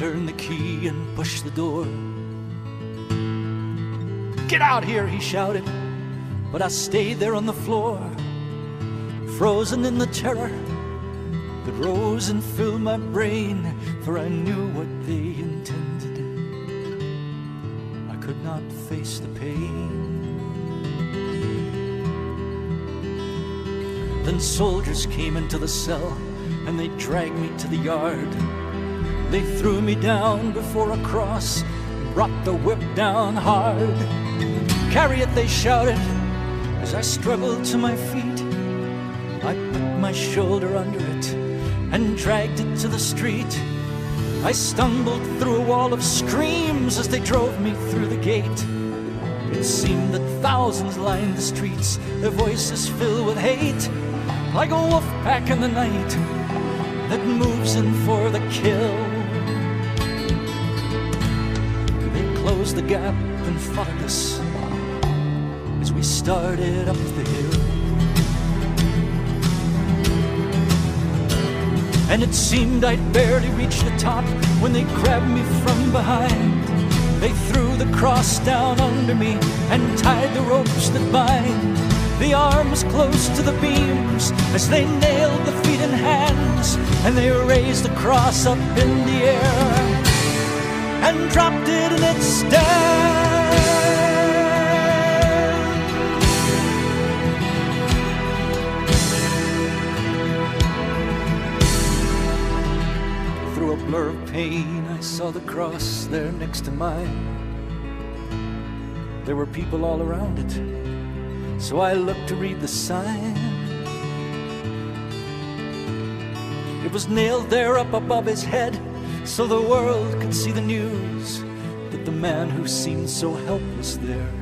turned the key and pushed the door. "Get out here," he shouted, but I stayed there on the floor, frozen in the terror that rose and filled my brain, for I knew what they intended. I could not face the pain. Then soldiers came into the cell, and they dragged me to the yard. They threw me down before a cross, brought the whip down hard. "Carry it," they shouted, as I struggled to my feet. I put my shoulder under it and dragged it to the street. I stumbled through a wall of screams as they drove me through the gate. It seemed that thousands lined the streets, their voices filled with hate, like a wolf pack in the night that moves in for the kill. They closed the gap and followed us as we started up the hill. And it seemed I'd barely reached the top when they grabbed me from behind. They threw the cross down under me and tied the ropes that bind the arms close to the beams as they nailed the feet and hands. And they raised the cross up in the air and dropped it in its stand. Through a blur of pain, I saw the cross there next to mine. There were people all around it, so I looked to read the sign. It was nailed there up above his head, so the world could see the news that the man who seemed so helpless there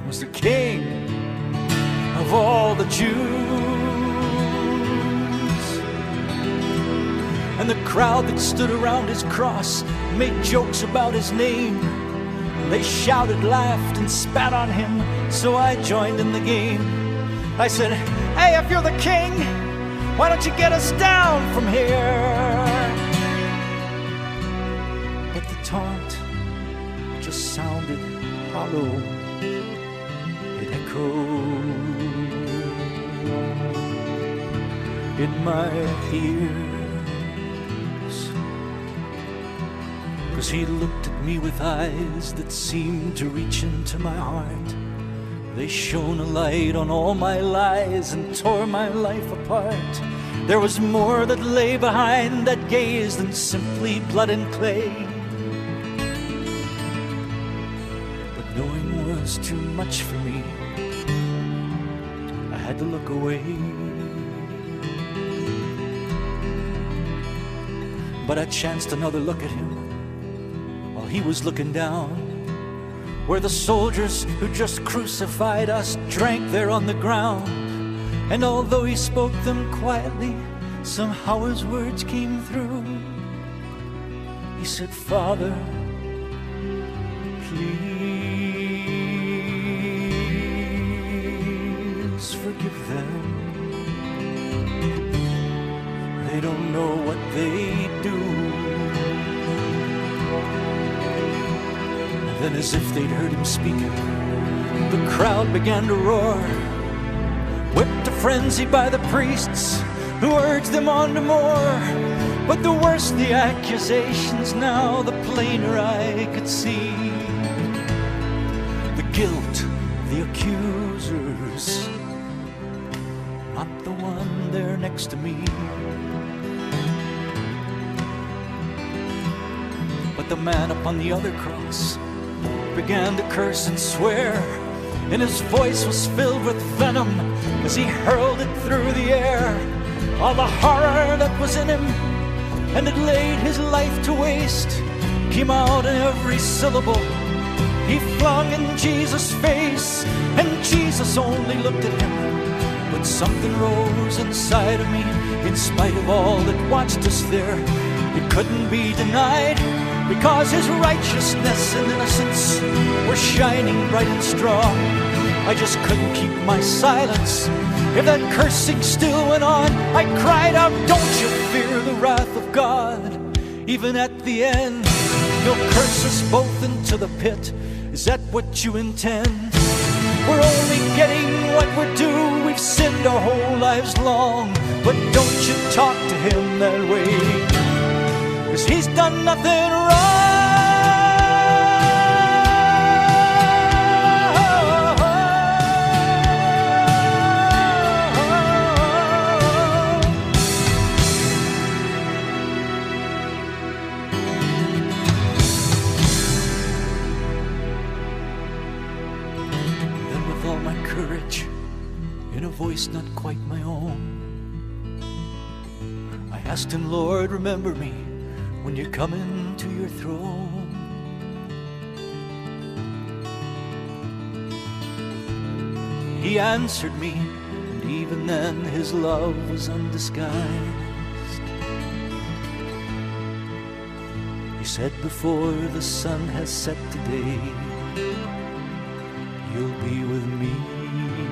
was the King of all the Jews. And the crowd that stood around his cross made jokes about his name. They shouted, laughed, and spat on him, so I joined in the game. I said, "Hey, if you're the king, why don't you get us down from here?" But the taunt just sounded hollow. It echoed in my ears. 'Cause he looked at me with eyes that seemed to reach into my heart. They shone a light on all my lies and tore my life apart. There was more that lay behind that gaze than simply blood and clay. But knowing was too much for me. I had to look away. But I chanced another look at him while he was looking down, where the soldiers who just crucified us drank there on the ground. And although he spoke them quietly, somehow his words came through. He said, "Father, please forgive them. They don't know what they do." And then, as if they'd heard him speaking, the crowd began to roar, whipped to frenzy by the priests who urged them on to more. But the worse the accusations, now the plainer I could see the guilt, the accusers, not the one there next to me. But the man upon the other cross began to curse and swear, and his voice was filled with venom as he hurled it through the air. All the horror that was in him and had laid his life to waste came out in every syllable he flung in Jesus' face. And Jesus only looked at him, but something rose inside of me. In spite of all that watched us there, it couldn't be denied, because his righteousness and innocence were shining bright and strong. I just couldn't keep my silence. If that cursing still went on, I cried out, don't you fear the wrath of God? Even at the end, you'll curse us both into the pit. Is that what you intend? We're only getting what we're due. We've sinned our whole lives long. But don't you talk to him that way, 'cause he's done nothing wrong. All my courage, in a voice not quite my own, I asked him, Lord, remember me when you come into your throne. He answered me, and even then his love was undisguised. He said, before the sun has set today, you'll be with me in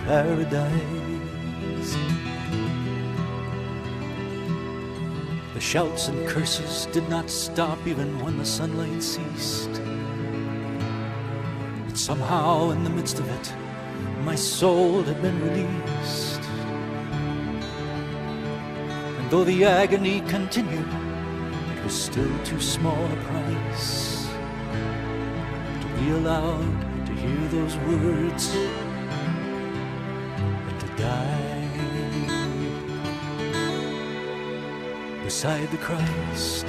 paradise. The shouts and curses did not stop even when the sunlight ceased. But somehow in the midst of it, my soul had been released. And though the agony continued, it was still too small a price be allowed to hear those words and to die beside the Christ.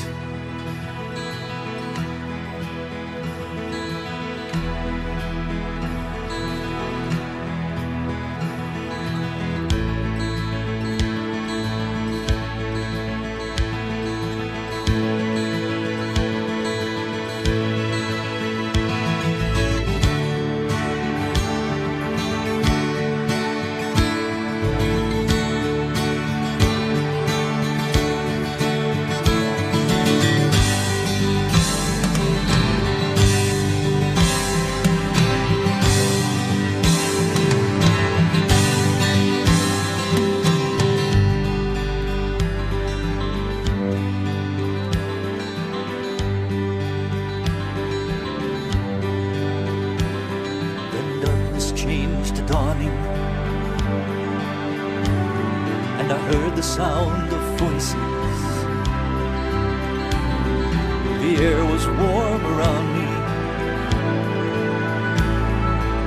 Dawning, and I heard the sound of voices. The air was warm around me.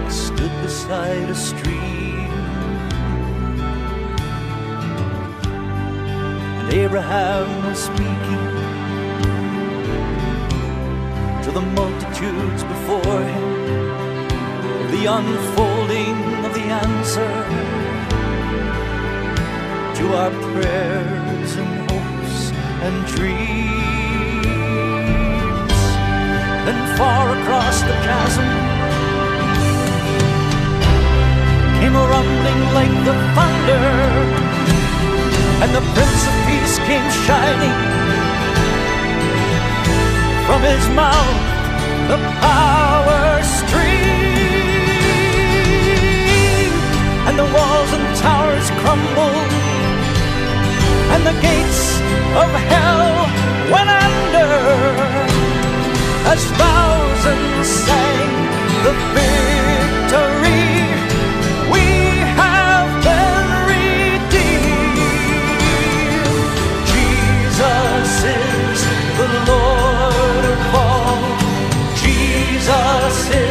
I stood beside a stream, and Abraham was speaking to the multitudes before him, the unfolding of the answer to our prayers and hopes and dreams. Then far across the chasm came a rumbling like the thunder, and the Prince of Peace came shining from his mouth, the power stream. And the walls and towers crumbled, and the gates of hell went under, as thousands sang the victory. We have been redeemed. Jesus is the Lord of all. Jesus is